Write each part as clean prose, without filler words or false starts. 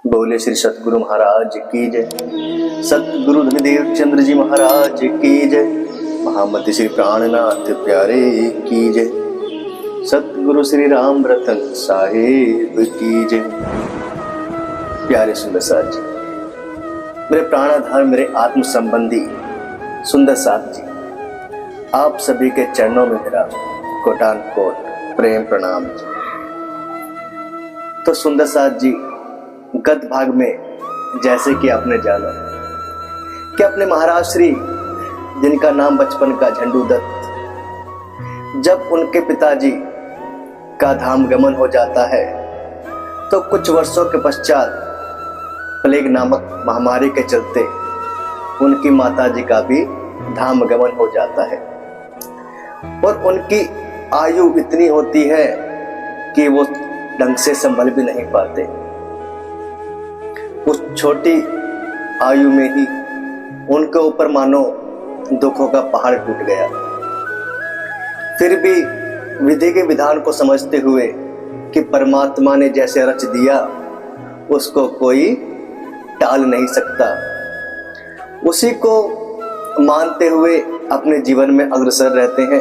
बोले श्री सतगुरु महाराज की जय। सतगुरु धनदेव चंद्र जी महाराज की जय। महामति श्री प्राणनाथ प्यारे की जय। सतगुरु श्री राम रतन साहेब की जय। प्यारे सुंदर साथ जी, मेरे प्राणाधार, मेरे आत्म संबंधी सुंदर साथ जी, आप सभी के चरणों में मेरा कोटान कोट प्रेम प्रणाम जी। तो सुंदर साथ जी, गत भाग में जैसे कि आपने जाना कि अपने महाराज श्री, जिनका नाम बचपन का झंडू दत्त, जब उनके पिताजी का धाम गमन हो जाता है तो कुछ वर्षों के पश्चात प्लेग नामक महामारी के चलते उनकी माताजी का भी धाम गमन हो जाता है और उनकी आयु इतनी होती है कि वो ढंग से संभल भी नहीं पाते। उस छोटी आयु में ही उनके ऊपर मानो दुखों का पहाड़ टूट गया। फिर भी विधि के विधान को समझते हुए कि परमात्मा ने जैसे रच दिया उसको कोई टाल नहीं सकता, उसी को मानते हुए अपने जीवन में अग्रसर रहते हैं।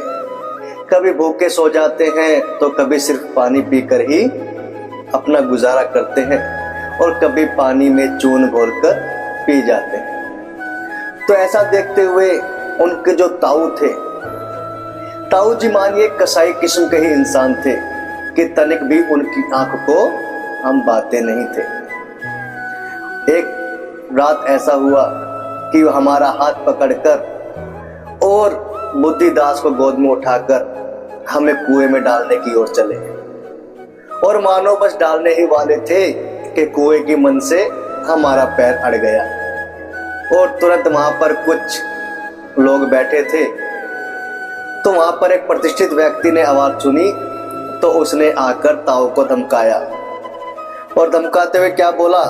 कभी भूखे सो जाते हैं तो कभी सिर्फ पानी पीकर ही अपना गुजारा करते हैं और कभी पानी में चून घोलकर पी जाते हैं। तो ऐसा देखते हुए उनके जो ताऊ थे, ताऊ जी मानिए कसाई किस्म के ही इंसान थे कि तनिक भी उनकी आंख को हम बातें नहीं थे। एक रात ऐसा हुआ कि वो हमारा हाथ पकड़कर और बुद्धिदास को गोद में उठाकर हमें कुएं में डालने की ओर चले और मानो बस डालने ही वाले थे कि कुएं की मन से हमारा पैर अड़ गया और तुरंत वहां पर कुछ लोग बैठे थे। तो वहां पर एक प्रतिष्ठित व्यक्ति ने आवाज सुनी तो उसने आकर ताऊ को धमकाया और धमकाते हुए क्या बोला,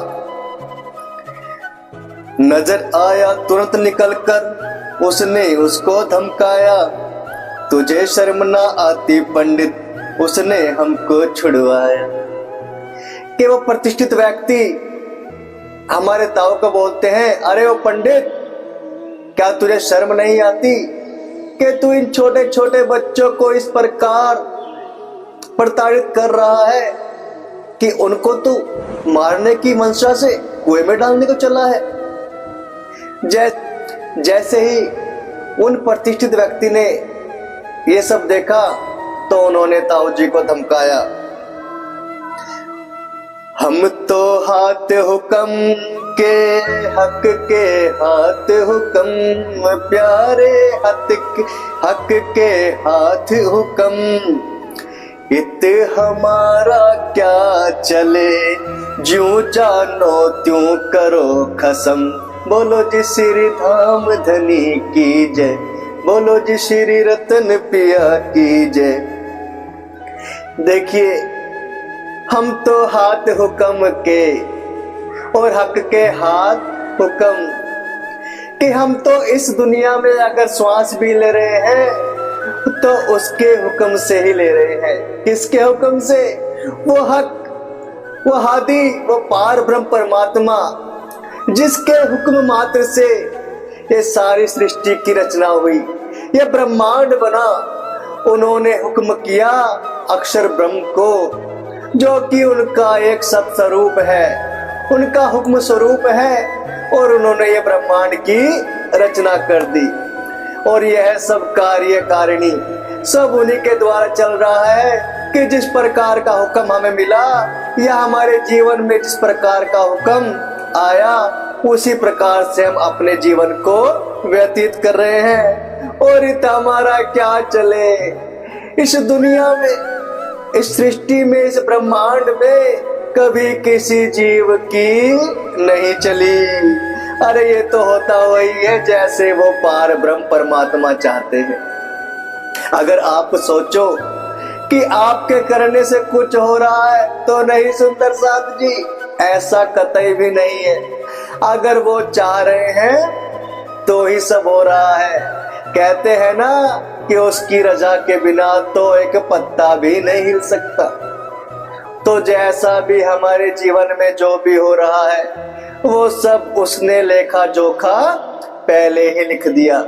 नजर आया तुरंत निकलकर उसने उसको धमकाया, तुझे शर्म ना आती पंडित, उसने हमको छुड़वाया। कि वो प्रतिष्ठित व्यक्ति हमारे ताऊ को बोलते हैं, अरे वो पंडित, क्या तुझे शर्म नहीं आती कि तू इन छोटे छोटे बच्चों को इस प्रकार प्रताड़ित कर रहा है कि उनको तू मारने की मंशा से कुएं में डालने को चला है। जैसे ही उन प्रतिष्ठित व्यक्ति ने ये सब देखा तो उन्होंने ताऊ जी को धमकाया, हम तो हाथ हुक्म के हक के हाथ हुक्म, प्यारे हक के हाथ हुक्म, इत हमारा क्या चले, ज्यों जानो त्यों करो खसम। बोलो जी श्री धाम धनी की जय, बोलो जी श्री रतन पिया की जय। देखिए, हम तो हाथ हुक्म के और हक के हाथ हुक्म कि हम तो इस दुनिया में अगर श्वास भी ले रहे हैं तो उसके हुक्म से ही ले रहे हैं। किसके हुक्म से? वो हक, वो हादी, वो पार ब्रह्म परमात्मा जिसके हुक्म मात्र से ये सारी सृष्टि की रचना हुई, ये ब्रह्मांड बना। उन्होंने हुक्म किया अक्षर ब्रह्म को, जो कि उनका एक सत्स्वरूप है, उनका हुक्म स्वरूप है और उन्होंने ये ब्रह्मांड की रचना कर दी। और यह सब कार्य कारिणी सब उन्हीं के द्वारा चल रहा है कि जिस प्रकार का हुक्म हमें मिला या हमारे जीवन में जिस प्रकार का हुक्म आया उसी प्रकार से हम अपने जीवन को व्यतीत कर रहे हैं। और इत हमारा क्या चले, इस दुनिया में, इस सृष्टि में, इस ब्रह्मांड में कभी किसी जीव की नहीं चली। अरे ये तो होता वही है जैसे वो पार ब्रह्म परमात्मा चाहते हैं। अगर आप सोचो कि आपके करने से कुछ हो रहा है तो नहीं सुंदर साथ जी, ऐसा कतई भी नहीं है। अगर वो चाह रहे हैं तो ही सब हो रहा है। कहते हैं ना कि उसकी रजा के बिना तो एक पत्ता भी नहीं हिल सकता। तो जैसा भी हमारे जीवन में जो भी हो रहा है वो सब उसने लेखा जोखा पहले ही लिख दिया।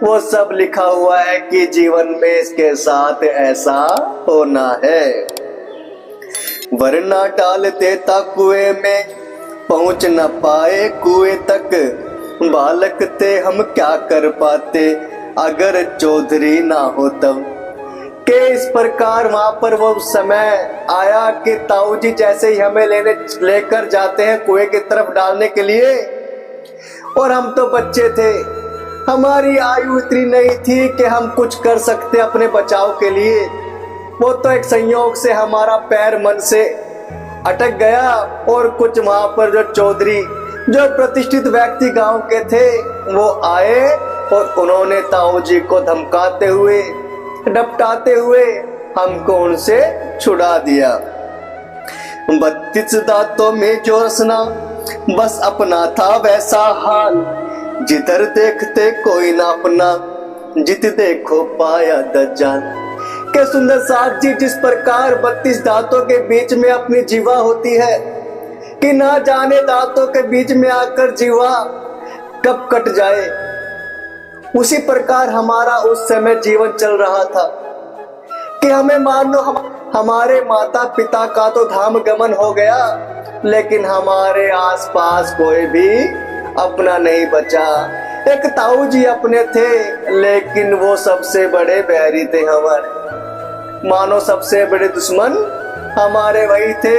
वो सब लिखा हुआ है कि जीवन में इसके साथ ऐसा होना है, वरना डाल देता कुएं में पहुंच न पाए कुएं तक। बालक थे हम क्या कर पाते अगर चौधरी ना हो तब। के इस प्रकार वहां पर वो समय आया कि ताऊ जी जैसे ही हमें लेकर जाते हैं कुएं की तरफ डालने के लिए, और हम तो बच्चे थे, हमारी आयु इतनी नहीं थी कि हम कुछ कर सकते अपने बचाव के लिए। वो तो एक संयोग से हमारा पैर मन से अटक गया और कुछ वहां पर जो चौधरी जो प्रतिष्ठित व्यक्ति गांव के थे वो आए और उन्होंने ताऊ जी को धमकाते हुए डपटाते हुए हमको उनसे छुड़ा दिया। 32 दांतों में जो रसना बस अपना था वैसा हाल, जिधर देखते कोई ना अपना जित देखो पाया दज्जाल। के सुंदर साथ जी जिस प्रकार 32 दांतों के बीच में अपनी जीवा होती है कि ना जाने दांतों के बीच में आकर जीवा कब कट जाए, उसी प्रकार हमारा उस समय जीवन चल रहा था कि हमें मानो हमारे माता पिता का तो धाम गमन हो गया, लेकिन हमारे आसपास कोई भी अपना नहीं बचा। एक ताऊ जी अपने थे लेकिन वो सबसे बड़े बैरी थे हमारे, मानो सबसे बड़े दुश्मन हमारे वही थे,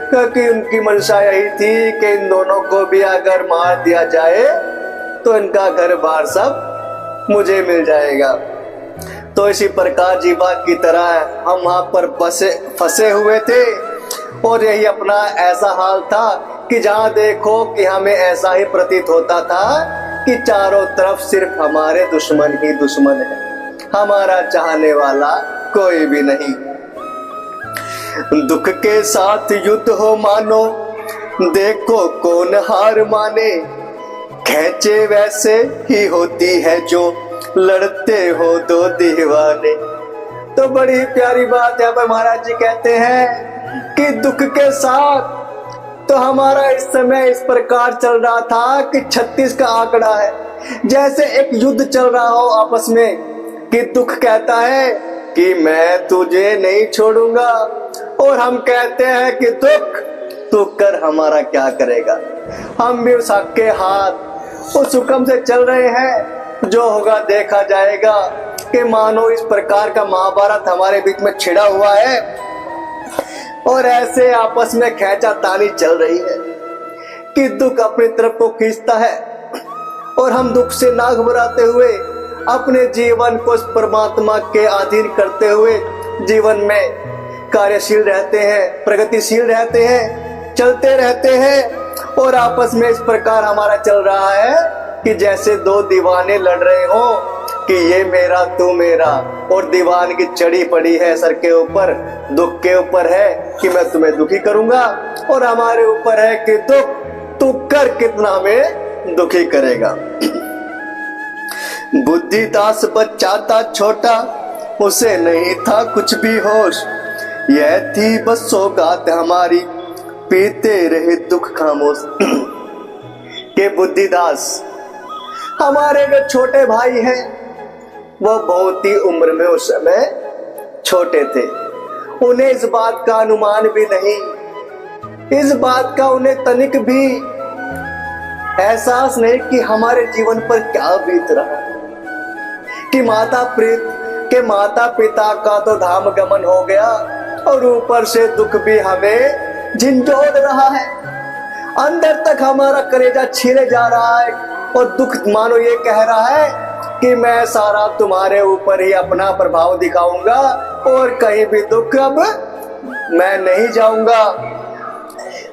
क्योंकि उनकी मंशा यही थी कि इन दोनों को भी अगर मार दिया जाए तो इनका घर बार सब मुझे मिल जाएगा। तो इसी प्रकार जीवा की तरह हम वहां पर फंसे हुए थे और यही अपना ऐसा हाल था कि जहां देखो कि हमें ऐसा ही प्रतीत होता था कि चारों तरफ सिर्फ हमारे दुश्मन ही दुश्मन है, हमारा चाहने वाला कोई भी नहीं। दुख के साथ युद्ध हो मानो देखो कौन हार माने, खैचे वैसे ही होती है जो लड़ते हो दो दीवाने। तो बड़ी प्यारी बात है पर महाराज जी कहते हैं कि दुख के साथ तो हमारा इस समय इस प्रकार चल रहा था कि 36 का आंकड़ा है, जैसे एक युद्ध चल रहा हो आपस में कि दुख कहता है कि मैं तुझे नहीं छोड़ूंगा और हम कहते हैं कि दुख तू कर हमारा क्या करेगा। हम भी उस हक के हाथ उस हुक्म से चल रहे हैं, जो होगा देखा जाएगा। कि मानो इस प्रकार का महाभारत हमारे बीच में छिड़ा हुआ है और ऐसे आपस में खींचातानी चल रही है कि दुख अपनी तरफ को खींचता है और हम दुख से ना घबराते हुए अपने जीवन को परमात्मा के अधीन करते हुए जीवन में कार्यशील रहते हैं, प्रगतिशील रहते हैं, चलते रहते हैं। और आपस में इस प्रकार हमारा चल रहा है कि जैसे दो दीवाने लड़ रहे हो कि ये मेरा तू मेरा, और दीवान की चढ़ी पड़ी है सर के ऊपर, दुख के ऊपर है कि मैं तुम्हें दुखी करूंगा, और हमारे ऊपर है कि दुख तू कर कितना में दुखी करेगा। बुद्धिदास बच्चा था छोटा, उसे नहीं था कुछ भी होश, यह थी बस सौगात हमारी, पीते रहे दुख खामोश। के बुद्धिदास हमारे जो छोटे भाई हैं वो बहुत ही उम्र में उस समय छोटे थे, उन्हें इस बात का अनुमान भी नहीं, इस बात का उन्हें तनिक भी एहसास नहीं कि हमारे जीवन पर क्या बीत रहा है, कि माता पिता का तो धाम गमन हो गया और ऊपर से दुख भी हमें झिंझोड़ रहा है, अंदर तक हमारा कलेजा छीले जा रहा है और दुख मानो ये कह रहा है कि मैं सारा तुम्हारे ऊपर ही अपना प्रभाव दिखाऊंगा और कहीं भी दुख अब मैं नहीं जाऊंगा।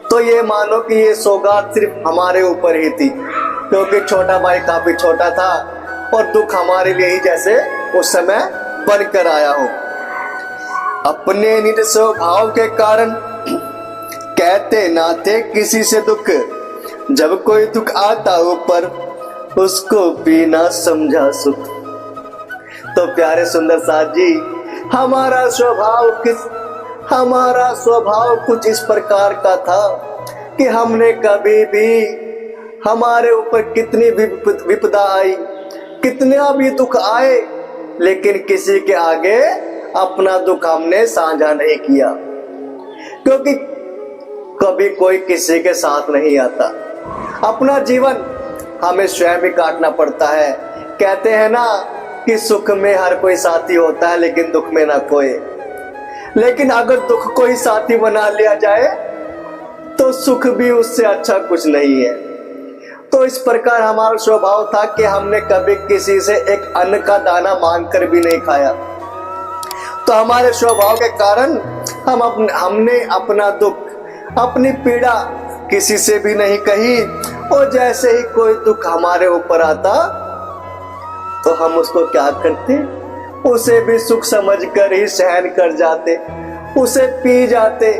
तो ये मानो कि ये सौगात सिर्फ हमारे ऊपर ही थी, क्योंकि छोटा भाई काफी छोटा था और दुख हमारे लिए ही जैसे उस समय बनकर आया हो। अपने निज स्वभाव के कारण कहते ना थे किसी से दुख, जब कोई दुख आता ऊपर उसको भी ना समझा सुख। तो प्यारे सुंदर साथ जी, हमारा स्वभाव हमारा स्वभाव कुछ इस प्रकार का था कि हमने कभी भी, हमारे ऊपर कितनी भी विपदा आई, कितना भी दुख आए, लेकिन किसी के आगे अपना दुख हमने साझा नहीं किया, क्योंकि कभी कोई किसी के साथ नहीं आता। अपना जीवन हमें स्वयं ही काटना पड़ता है। कहते हैं ना कि सुख में हर कोई साथी होता है, लेकिन दुख में ना कोई। लेकिन अगर दुख को ही साथी बना लिया जाए तो सुख भी उससे अच्छा कुछ नहीं है। तो इस प्रकार हमारा स्वभाव था कि हमने कभी किसी से एक अन्न का दाना मांगकर भी नहीं खाया। तो हमारे स्वभाव के कारण हमने अपना दुख, अपनी पीड़ा किसी से भी नहीं कही, और जैसे ही कोई दुख हमारे ऊपर आता तो हम उसको क्या करते, उसे भी सुख समझकर ही सहन कर जाते, उसे पी जाते।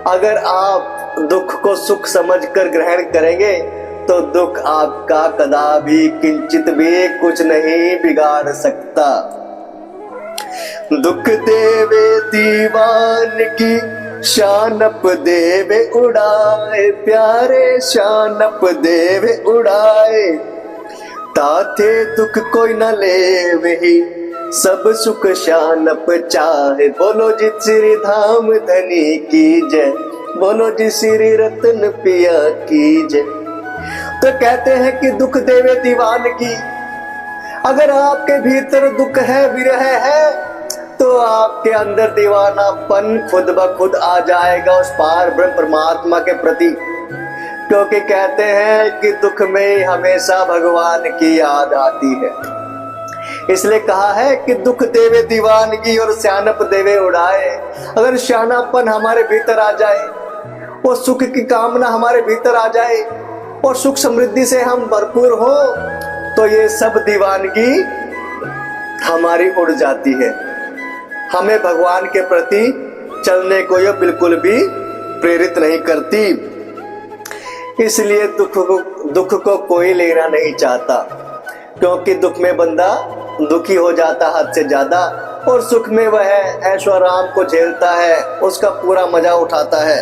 अगर आप दुख को सुख समझकर ग्रहण करेंगे तो दुख आपका कदापि किंचित भी कुछ नहीं बिगाड़ सकता। दुख देवे दीवान की शानप देवे उड़ाए, प्यारे शानप देवे उड़ाए, ताथे दुख कोई न ले वही, सब सुख शानप चाहे। बोलो जी श्री धाम धनी की जय, बोलो जी श्री रतन पिया की जय। तो कहते हैं कि दुख देवे दीवान की, अगर आपके भीतर दुख है, विरह है, तो आपके अंदर दीवानापन खुद ब खुद आ जाएगा उस पार ब्रह्म परमात्मा के प्रति। क्योंकि कहते हैं कि दुख में हमेशा भगवान की याद आती है। इसलिए कहा है कि दुख देवे दीवानगी और श्यानप देवे उड़ाए। अगर श्यानापन हमारे भीतर आ जाए, वो सुख की कामना हमारे भीतर आ जाए और सुख समृद्धि से हम भरपूर हो, तो ये सब दीवानगी हमारी उड़ जाती है। हमें भगवान के प्रति चलने को ये बिल्कुल भी प्रेरित नहीं करती। इसलिए दुख को कोई लेना नहीं चाहता, क्योंकि दुख में बंदा दुखी हो जाता हद से ज्यादा, और सुख में वह ऐश्वर्य को झेलता है, उसका पूरा मजा उठाता है।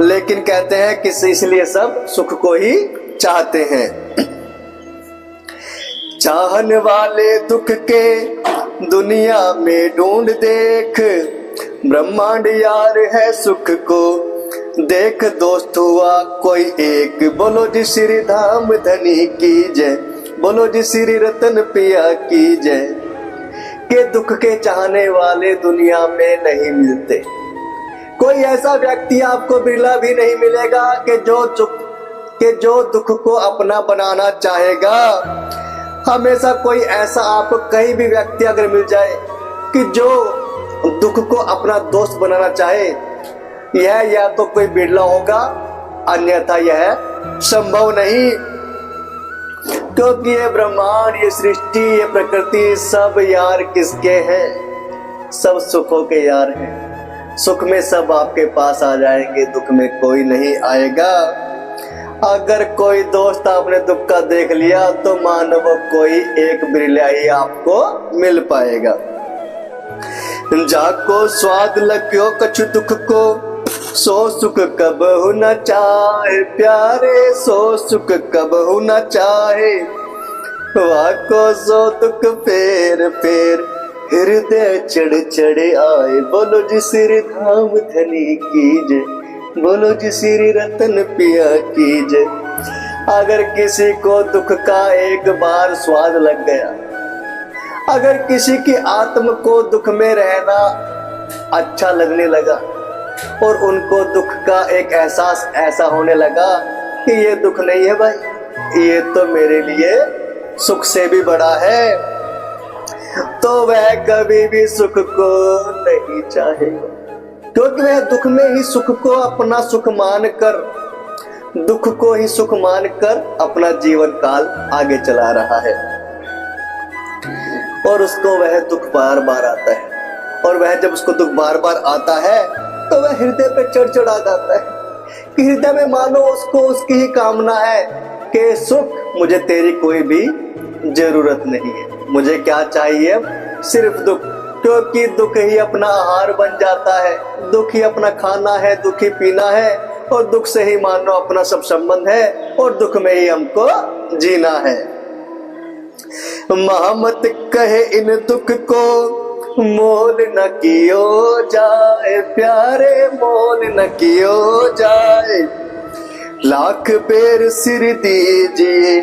लेकिन कहते हैं कि इसलिए सब सुख को ही चाहते हैं। चाहने वाले दुख के दुनिया में ढूंढ देख, ब्रह्मांड यार है सुख को देख, दोस्त हुआ कोई एक। बोलो जी श्री धाम धनी की जय, बोलो जी श्री रतन पिया की जय। के दुख के चाहने वाले दुनिया में नहीं मिलते। कोई ऐसा व्यक्ति आपको बिरला भी नहीं मिलेगा कि जो दुख को अपना बनाना चाहेगा। हमेशा कोई ऐसा आपको कहीं भी व्यक्ति अगर मिल जाए कि जो दुख को अपना दोस्त बनाना चाहे, यह या तो कोई बिरला होगा, अन्यथा यह संभव नहीं। क्योंकि ये ब्रह्मांड, ये सृष्टि, ये प्रकृति सब यार किसके हैं? सब सुखों के यार हैं। सुख में सब आपके पास आ जाएंगे, दुख में कोई नहीं आएगा। अगर कोई दोस्त आपने दुख का देख लिया तो मानो वो कोई एक बिरला ही आपको मिल पाएगा। जाको स्वाद लग्यो कछु दुख को, सो सुख कब हो न चाहे प्यारे, सो सुख कब हो न चाहे। वाको सो दुख फेर फेर हृदय चढ़ चढ़ आए। बोलो जी श्री धाम धनी की जय, बोलो जी श्री रतन पिया की जय। अगर किसी को दुख का एक बार स्वाद लग गया, अगर किसी की आत्म को दुख में रहना अच्छा लगने लगा और उनको दुख का एक एहसास ऐसा होने लगा कि ये दुख नहीं है भाई, ये तो मेरे लिए सुख से भी बड़ा है, तो वह कभी भी सुख को नहीं चाहेगा। क्योंकि वह दुख में ही सुख को अपना सुख मानकर, दुख को ही सुख मानकर अपना जीवन काल आगे चला रहा है। और उसको वह दुख बार बार आता है, और वह जब उसको दुख बार बार आता है तो वह हृदय पे चढ़ चढ़ा जाता है कि हृदय में मानो उसको उसकी ही कामना है कि सुख, मुझे तेरी कोई भी जरूरत नहीं है, मुझे क्या चाहिए, सिर्फ दुख। क्योंकि दुख ही अपना आहार बन जाता है, दुख ही अपना खाना है, दुख ही पीना है, और दुख से ही मानो अपना सब संबंध है, और दुख में ही हमको जीना है। मोहम्मद कहे इन दुख को मोल न कियो जाए, प्यारे मोल न कियो जाए। लाख बेर सिर दीजिए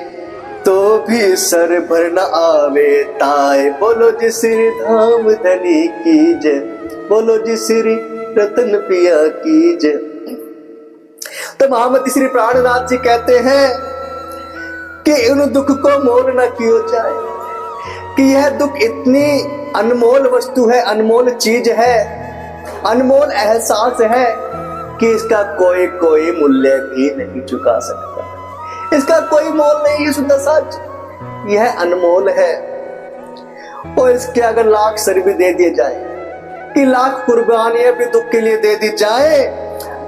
तो भी सर भर न आवे ताए। बोलो जी श्री धाम धनी की जय, बोलो जी श्री रतन पिया की जय। तो मोहम्मद श्री प्राणनाथ जी कहते हैं कि इन दुख को मोल न किया जाए, कि यह दुख इतनी अनमोल वस्तु है, अनमोल चीज है, अनमोल एहसास है कि इसका कोई मूल्य भी नहीं चुका सकता, इसका कोई मोल नहीं है। सुंदर सच, यह अनमोल है। और इसके अगर लाख सर भी दे दिए जाए, कि लाख कुर्बानियां भी दुख के लिए दे दी जाए,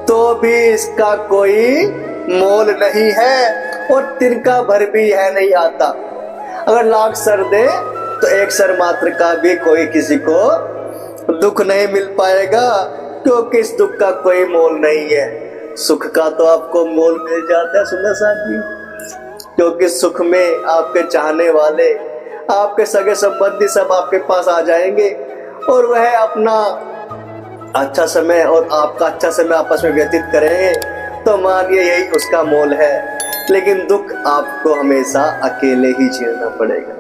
तो भी इसका कोई मोल नहीं है, और तिनका भर भी यह नहीं आता। अगर लाख सर दे तो एक सर मात्र का भी कोई किसी को दुख नहीं मिल पाएगा, क्योंकि इस दुख का कोई मोल नहीं है। सुख का तो आपको मोल मिल जाता है सुंदर साहब जी, क्योंकि सुख में आपके चाहने वाले, आपके सगे संबंधी सब आपके पास आ जाएंगे, और वह अपना अच्छा समय और आपका अच्छा समय आपस में व्यतीत करेंगे, तो मानिए यही उसका मोल है। लेकिन दुख आपको हमेशा अकेले ही झेलना पड़ेगा।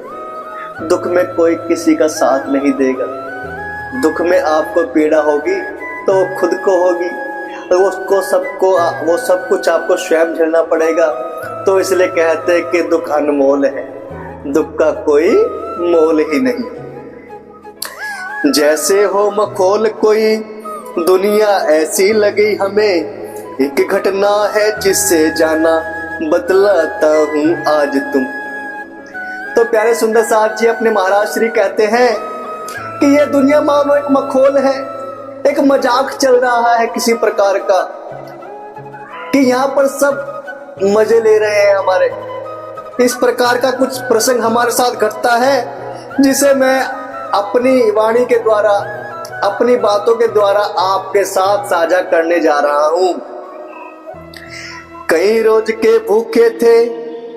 दुख में कोई किसी का साथ नहीं देगा। दुख में आपको पीड़ा होगी तो खुद को होगी, तो वो सब कुछ आपको स्वयं झेलना पड़ेगा। तो इसलिए कहते हैं कि दुख अनमोल है, दुख का कोई मोल ही नहीं। जैसे हो मखौल कोई दुनिया ऐसी लगी हमें, एक घटना है जिससे जाना बतलाता हूँ आज तुम। तो प्यारे सुंदर साहब जी अपने महाराज श्री कहते हैं कि यह दुनिया मानो एक मखौल है, एक मजाक चल रहा है किसी प्रकार का, कि यहाँ पर सब मजे ले रहे हैं हमारे। इस प्रकार का कुछ प्रसंग हमारे साथ घटता है, जिसे मैं अपनी वाणी के द्वारा, अपनी बातों के द्वारा आपके साथ साझा करने जा रहा हूं। कई रोज के भूखे थे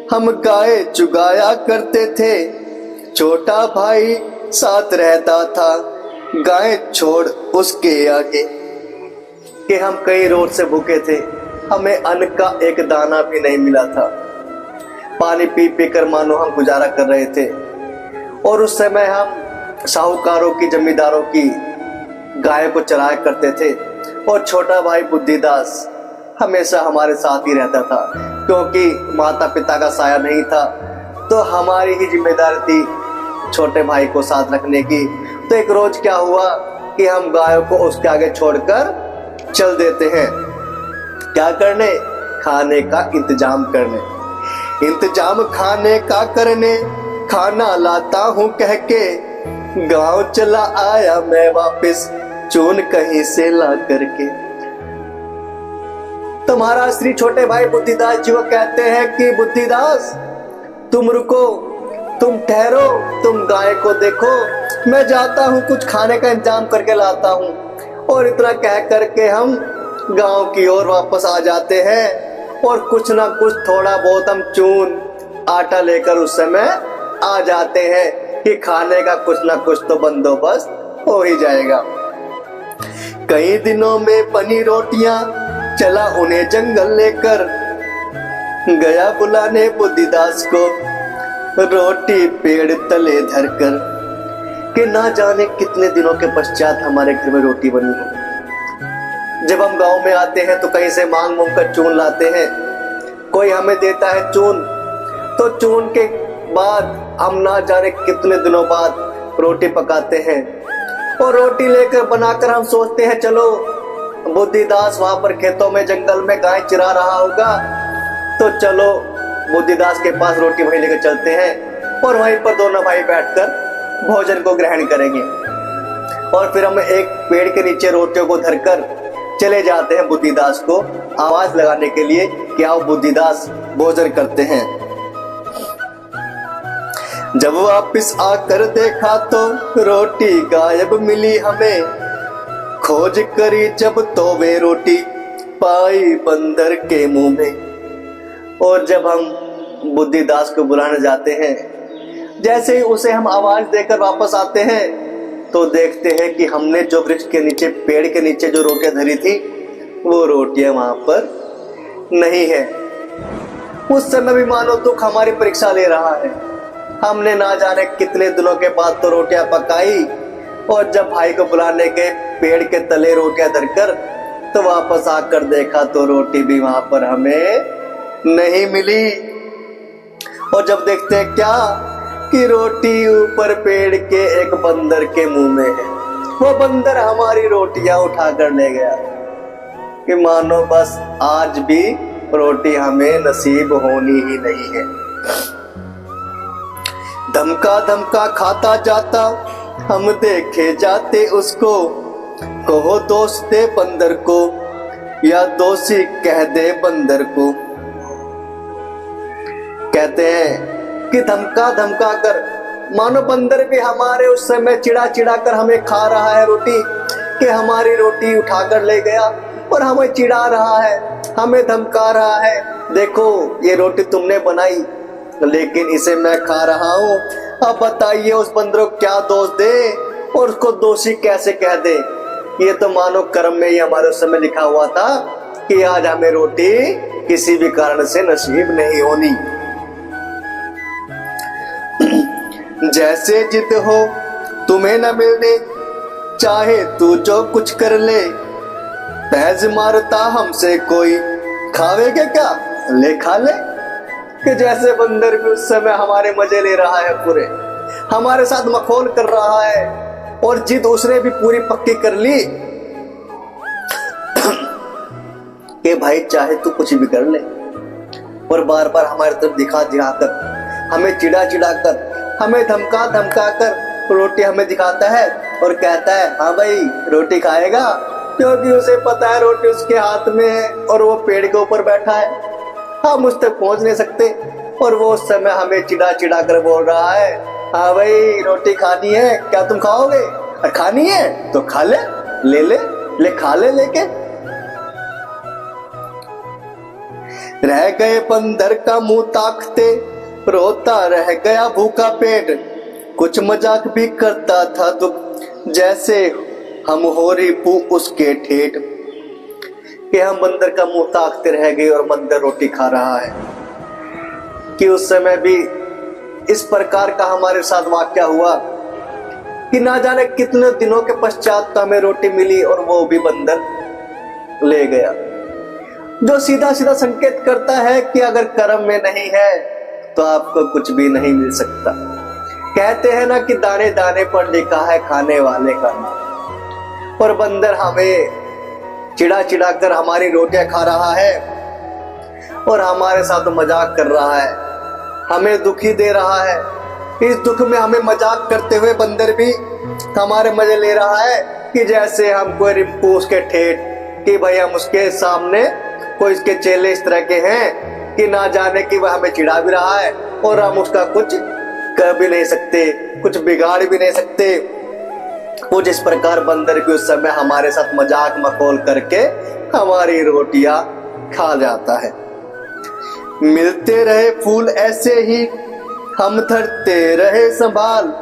हम, गाय चुगाया करते थे, छोटा भाई साथ रहता था, गाय छोड़ उसके आगे। कि हम कई रोज से भूखे थे, हमें अन्न का एक दाना भी नहीं मिला था, पानी पी पी कर मानो हम गुजारा कर रहे थे। और उस समय हम साहूकारों की, जमींदारों की गाय को चराया करते थे, और छोटा भाई बुद्धिदास हमेशा हमारे साथ ही रहता था, क्योंकि माता पिता का साया नहीं था, तो हमारी ही जिम्मेदारी थी छोटे भाई को साथ रखने की। तो एक रोज क्या हुआ कि हम गायों को उसके आगे छोड़कर चल देते हैं, क्या करने? खाने का इंतजाम करने। इंतजाम खाने का करने, खाना लाता हूँ कह के, गांव चला आया मैं वापस, चून कहीं से ला करके। तो महाराज श्री छोटे भाई बुद्धिदास जी को कहते हैं कि बुद्धिदास तुम रुको, तुम ठहरो, तुम गाय को देखो, मैं जाता हूँ कुछ खाने का इंतजाम करके लाता हूँ। और इतना कह करके हम गांव की ओर वापस आ जाते हैं, और कुछ ना कुछ थोड़ा बहुत हम चून आटा लेकर उस समय आ जाते हैं कि खाने का कुछ ना कुछ तो बंदोबस्त हो ही जाएगा। कई दिनों में बनी रोटियां, चला उन्हें जंगल लेकर, गया बुलाने बुद्धिदास को, रोटी पेड़ तले धरकर। कि ना जाने कितने दिनों के पश्चात हमारे घर में रोटी बनी हो। जब हम गांव में आते हैं तो कहीं से मांग कर चून लाते हैं, कोई हमें देता है चून, तो चून के बाद हम ना जाने कितने दिनों बाद रोटी पकाते हैं, और रोटी लेकर बनाकर हम सोचते हैं चलो बुद्धिदास वहां पर खेतों में जंगल में गाय चरा रहा होगा, तो चलो बुद्धिदास के पास रोटी वहीं लेकर चलते हैं, और वहीं पर दोनों भाई बैठकर भोजन को ग्रहण करेंगे। और फिर हम एक पेड़ के नीचे रोटियों को धरकर चले जाते हैं बुद्धिदास को आवाज लगाने के लिए कि आओ बुद्धिदास भोजन करते हैं। जब वापिस आकर देखा तो रोटी गायब मिली हमें, खोज करी जब तो वे रोटी पाई बंदर के मुंह में। और जब हम बुद्धिदास को बुलाने जाते हैं, जैसे ही उसे हम आवाज देकर वापस आते हैं तो देखते हैं कि हमने जो वृक्ष के नीचे, पेड़ के नीचे जो रोटियां धरी थी, वो रोटियां वहां पर नहीं है। उस समय भी मानो दुख हमारी परीक्षा ले रहा है। हमने ना जाने कितने दिनों के बाद तो रोटियां पकाई, और जब भाई को बुलाने गए पेड़ के तले रोटियां धरकर, तो वापस आकर देखा तो रोटी भी वहां पर हमें नहीं मिली। और जब देखते हैं क्या कि रोटी ऊपर पेड़ के एक बंदर के मुंह में है, वो बंदर हमारी रोटियां उठाकर ले गया। कि मानो बस आज भी रोटी हमें नसीब होनी ही नहीं है। धमका धमका खाता जाता, हम देखे जाते उसको, कहो दोस्त दे बंदर को या दोषी कह दे बंदर को। कहते हैं कि धमका धमका कर, मानो बंदर भी हमारे उस समय चिढ़ा चिढ़ा कर हमें खा रहा है रोटी, कि हमारी रोटी उठाकर ले गया और हमें चिढ़ा रहा है, हमें धमका रहा है। देखो ये रोटी तुमने बनाई, लेकिन इसे मैं खा रहा हूं। अब बताइए उस बंदर को क्या दोष दे और उसको दोषी कैसे कह दे। ये तो मानो कर्म में ही हमारे उस समय लिखा हुआ था कि आज हमें रोटी किसी भी कारण से नसीब नहीं होनी। जैसे जिद हो तुम्हें न मिलने, चाहे तू जो कुछ कर ले, तहज मारता हमसे कोई, खावेगे क्या ले खा ले। कि जैसे बंदर भी उस समय हमारे मजे ले रहा है, पूरे हमारे साथ मखौल कर रहा है, और जिद उसने भी पूरी पक्की कर ली कि भाई चाहे तू कुछ भी कर ले। और बार बार हमारी तरफ दिखा दिखाकर, हमें चिढ़ा चिढ़ा कर, हमें धमका धमका कर रोटी हमें दिखाता है और कहता है हाँ भाई रोटी खाएगा, क्योंकि उसे पता है रोटी उसके हाथ में है और वो पेड़ के ऊपर बैठा है, हम उस तक पहुंच नहीं सकते। और वो उस समय हमें चिढ़ा चिढ़ा कर बोल रहा है हाँ भाई रोटी खानी है, क्या तुम खाओगे? और खानी है तो खा ले, ले खा ले लेके। रह गए बंदर का मुंह ताकते, रोता रह गया भूखा पेट, कुछ मजाक भी करता था दुख, जैसे हम हो रिपू उसके ठेठ। कि हम बंदर का मुंह ताकते रह गए और बंदर रोटी खा रहा है। कि उस समय भी इस प्रकार का हमारे साथ वाकया हुआ कि ना जाने कितने दिनों के पश्चात हमें रोटी मिली और वो भी बंदर ले गया, जो सीधा सीधा संकेत करता है कि अगर कर्म में नहीं है तो आपको कुछ भी नहीं मिल सकता। कहते हैं ना कि दाने दाने पर लिखा है खाने वाले का नाम, और बंदर हमें चिढ़ा चिढ़ा कर हमारी रोटियां खा रहा है और हमारे साथ मजाक कर रहा है, हमें दुखी दे रहा है। इस दुख में हमें मजाक करते हुए बंदर भी हमारे मजे ले रहा है कि जैसे हम कोई रिंपू उसके ठेठ, कि भाई हम उसके सामने कोई इसके चेले इस तरह के हैं कि ना जाने कि वह हमें चिढ़ा भी रहा है और हम उसका कुछ कर भी नहीं सकते, कुछ बिगाड़ भी नहीं सकते। वो जिस प्रकार बंदर भी उस समय हमारे साथ मजाक मखौल करके हमारी रोटियां खा जाता है। मिलते रहे फूल ऐसे ही हम धरते रहे संभाल,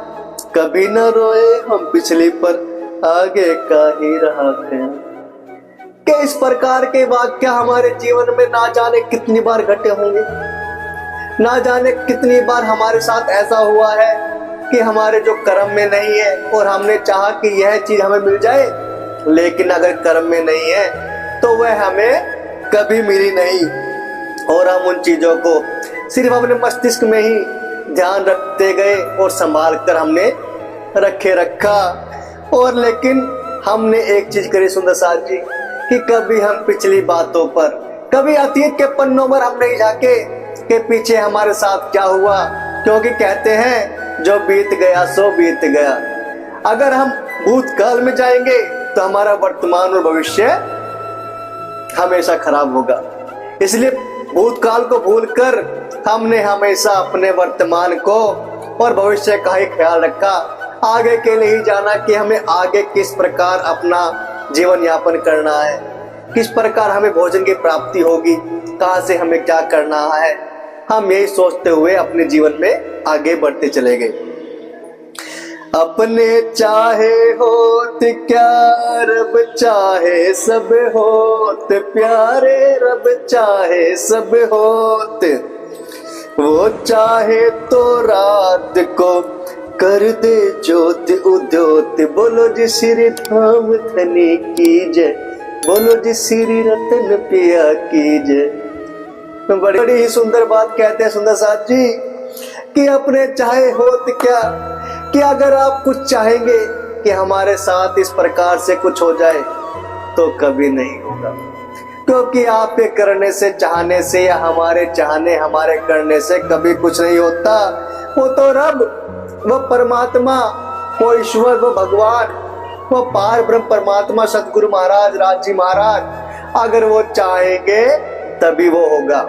कभी न रोए हम पिछली पर आगे का ही रहा ख्याल। कि इस प्रकार के वाक्य हमारे जीवन में ना जाने कितनी बार घटे होंगे, ना जाने कितनी बार हमारे साथ ऐसा हुआ है कि हमारे जो कर्म में नहीं है और हमने चाहा कि यह चीज हमें मिल जाए, लेकिन अगर कर्म में नहीं है तो वह हमें कभी मिली नहीं, और हम उन चीजों को सिर्फ अपने मस्तिष्क में ही ध्यान रखते गए और संभाल कर हमने रखे रखा। और लेकिन हमने एक चीज करी सुंदर साथ जी, कि कभी हम पिछली बातों पर, कभी अतीत के पन्नों पर हम नहीं झांके कि पीछे हमारे साथ क्या हुआ, क्योंकि कहते हैं जो बीत गया सो बीत गया। अगर हम भूतकाल में जाएंगे तो हमारा वर्तमान और भविष्य हमेशा खराब होगा। इसलिए भूतकाल को भूलकर हमने हमेशा अपने वर्तमान को और भविष्य का ही ख्याल रखा, आगे के लिए ही जाना कि हमें आगे किस प्रकार अपना जीवन यापन करना है, किस प्रकार हमें भोजन की प्राप्ति होगी, कहां से हमें क्या करना है। हम यही सोचते हुए अपने जीवन में आगे बढ़ते चले गए। अपने चाहे होत क्या रब चाहे सब होत प्यारे, रब चाहे सब होत। वो चाहे तो रात को कर दे ज्योति उद्योत। बोलो जी श्री राम धनी की जय, बोलो जी श्री रतन पिया की जय। बड़ी ही सुंदर बात कहते हैं सुंदर साथ जी कि अपने चाहे होत क्या, कि अगर आप कुछ चाहेंगे कि हमारे साथ इस प्रकार से कुछ हो जाए तो कभी नहीं होगा, क्योंकि आपके करने से चाहने से या हमारे चाहने हमारे करने से कभी कुछ नहीं होता। वो तो रब, वो परमात्मा, वो ईश्वर, वो भगवान, वो पार ब्रह्म परमात्मा सतगुरु महाराज राज जी महाराज, अगर वो चाहेंगे तभी वो होगा,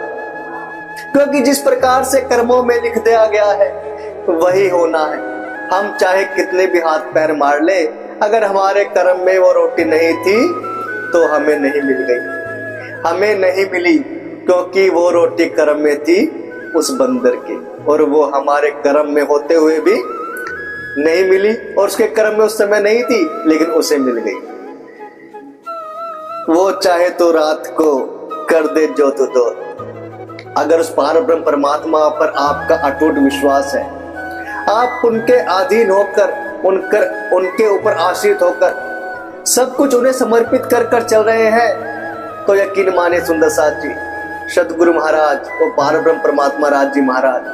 क्योंकि जिस प्रकार से कर्मों में लिख दिया गया है वही होना है। हम चाहे कितने भी हाथ पैर मार ले, अगर हमारे कर्म में वो रोटी नहीं थी तो हमें नहीं मिल गई, हमें नहीं मिली, क्योंकि वो रोटी कर्म में थी उस बंदर की, और वो हमारे कर्म में होते हुए भी नहीं मिली, और उसके कर्म में उस समय नहीं थी लेकिन उसे मिल गई। वो चाहे तो रात को कर दे ज्योत उदय। अगर उस पार ब्रह्म परमात्मा पर आपका अटूट विश्वास है, आप उनके अधीन होकर उनके ऊपर आश्रित होकर सब कुछ उन्हें समर्पित कर कर चल रहे हैं, तो यकीन माने सुंदर साथ जी, सतगुरु महाराज, वो पार ब्रह्म परमात्मा राज जी महाराज,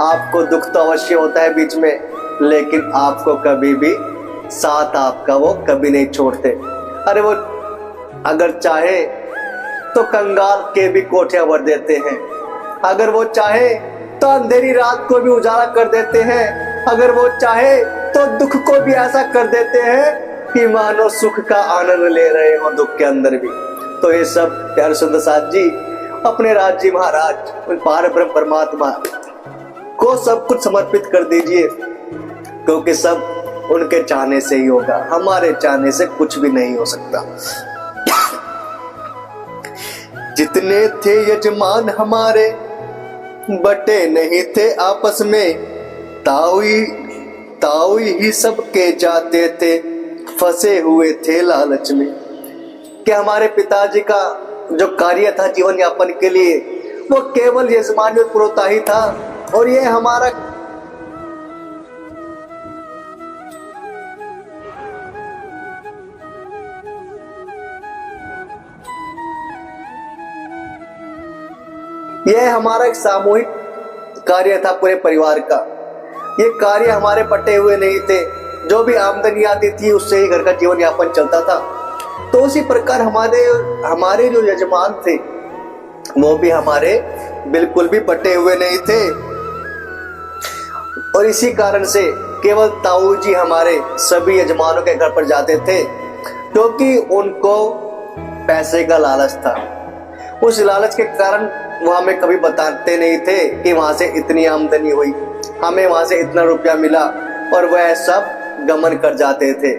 आपको दुख तो अवश्य होता है बीच में, लेकिन आपको कभी भी साथ आपका वो कभी नहीं छोड़ते। अरे वो अगर चाहे तो कंगाल के भी कोठियां भर देते हैं, अगर वो चाहे तो अंधेरी रात को भी उजाला कर देते हैं, अगर वो चाहे तो दुख को भी ऐसा कर देते हैं कि मानो सुख का आनंद ले रहे हो दुख के अंदर भी। तो ये सब प्यारे सुंदर साथ जी अपने राज जी महाराज पार ब्रह्म परमात्मा को सब कुछ समर्पित कर दीजिए, क्योंकि सब उनके चाहने से ही होगा, हमारे चाहने से कुछ भी नहीं हो सकता। जितने थे यजमान हमारे बटे नहीं थे आपस में, ताऊ ही सबके जाते थे, फंसे हुए थे लालच में। कि हमारे पिताजी का जो कार्य था जीवन यापन के लिए वो केवल यजमानी और पुरोता ही था, और ये हमारा यह हमारा एक सामूहिक कार्य था पूरे परिवार का। ये कार्य हमारे पटे हुए नहीं थे, जो भी आमदनी आती थी उससे ही घर का जीवन यापन चलता था। तो उसी प्रकार हमारे जो यजमान थे वो भी हमारे बिल्कुल भी पटे हुए नहीं थे, और इसी कारण से केवल ताऊ जी हमारे सभी यजमानों के घर पर जाते थे, क्योंकि उनको पैसे का लालच था। उस लालच के कारण वो हमें कभी बताते नहीं थे कि वहां से इतनी आमदनी हुई, हमें वहां से इतना रुपया मिला, और वह सब गमन कर जाते थे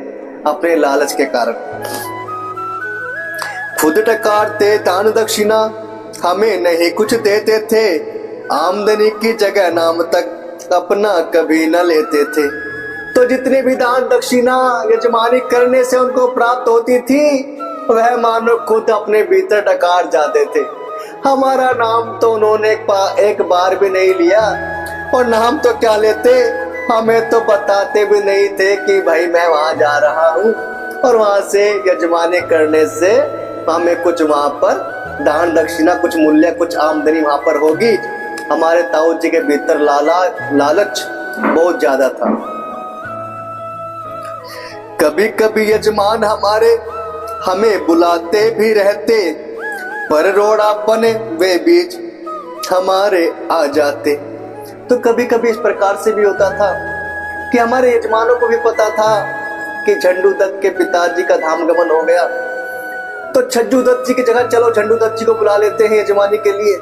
अपने लालच के कारण। खुद टकारते दान दक्षिणा, हमें नहीं कुछ देते थे, आमदनी की जगह नाम तक अपना कभी न लेते थे। तो जितने भी दान दक्षिणा यजमानी करने से उनको प्राप्त होती थी, वह मानो खुद अपने भीतर डकार जाते थे। हमारा नाम तो उन्होंने एक बार भी नहीं लिया, और नाम तो क्या लेते, हमें तो बताते भी नहीं थे कि भाई मैं वहां जा रहा हूँ, और वहां से यजमानी करने से हमें कुछ वहां पर दान दक्षिणा, कुछ मूल्य, कुछ आमदनी वहां पर होगी। हमारे ताऊ जी के भीतर लालच बहुत ज्यादा था। कभी कभी यजमान हमारे हमें बुलाते भी रहते, पर रोड़ा बने वे बीच हमारे आ जाते। तो कभी कभी इस प्रकार से भी होता था कि हमारे यजमानों को भी पता था कि झंडू दत्त के पिताजी का धाम गमन हो गया, तो छज्जू दत्त जी की जगह चलो झंडू दत्त जी को बुला लेते हैं यजमानी के लिए।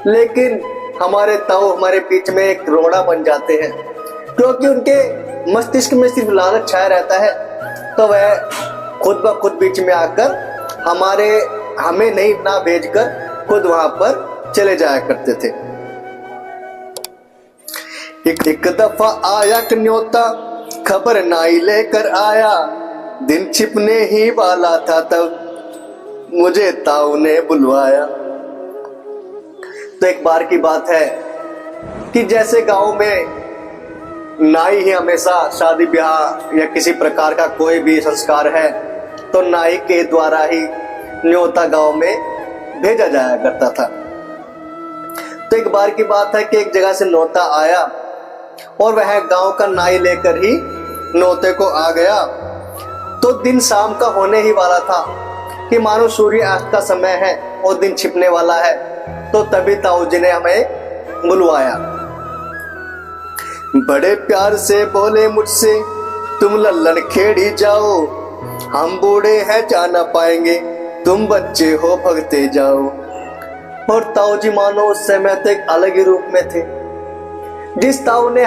लेकिन हमारे ताऊ हमारे बीच में एक रोड़ा बन जाते हैं, क्योंकि उनके मस्तिष्क में सिर्फ लालच छाया रहता है। तो वह खुद ब खुद बीच में आकर हमें नहीं ना भेजकर खुद वहां पर चले जाया करते थे। एक दफा आया न्योता, खबर नाई लेकर आया, दिन छिपने ही वाला था तब मुझे ताऊ ने बुलवाया। तो एक बार की बात है कि जैसे गांव में नाई ही हमेशा शादी ब्याह या किसी प्रकार का कोई भी संस्कार है तो नाई के द्वारा ही न्योता गांव में भेजा जाया करता था। तो एक बार की बात है कि एक जगह से न्योता आया और वह गांव का नाई लेकर ही न्योते को आ गया। तो दिन शाम का होने ही वाला था कि मानो सूर्यास्त का समय है और दिन छिपने वाला है। तो तभी ताऊ जी ने हमें बुलवाया। बड़े प्यार से बोले मुझसे, तुम लल्लन खेड़ी जाओ, हम बूढ़े हैं जा ना पाएंगे, तुम बच्चे हो भगते जाओ। और ताऊ जी मानो उस समय तो एक अलग ही रूप में थे। जिस ताऊ ने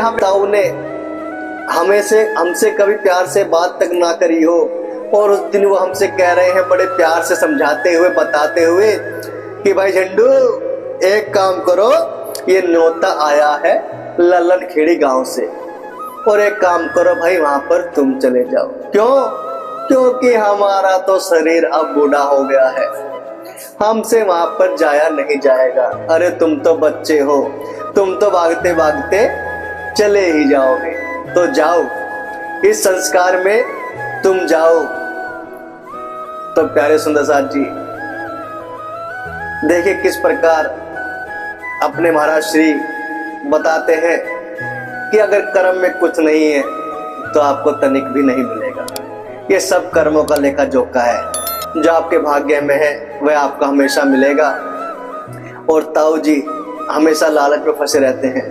हमसे कभी प्यार से बात तक ना करी हो, और उस दिन वो हमसे कह रहे हैं बड़े प्यार से समझाते हुए बताते हुए कि भाई झंडू एक काम करो, ये न्योता आया है लल्लन खेड़ी गांव से, और एक काम करो भाई वहां पर तुम चले जाओ। क्योंकि हमारा तो शरीर अब बूढ़ा हो गया है, हमसे वहां पर जाया नहीं जाएगा। अरे तुम तो बच्चे हो, तुम तो भागते भागते चले ही जाओगे, तो जाओ इस संस्कार में तुम जाओ। तो प्यारे सुंदर साथ जी देखिए किस प्रकार अपने महाराज श्री बताते हैं कि अगर कर्म में कुछ नहीं है तो आपको तनिक भी नहीं मिलेगा। ये सब कर्मों का लेखा जोखा है, जो आपके भाग्य में है वह आपको हमेशा मिलेगा। और ताऊ जी हमेशा लालच में फंसे रहते हैं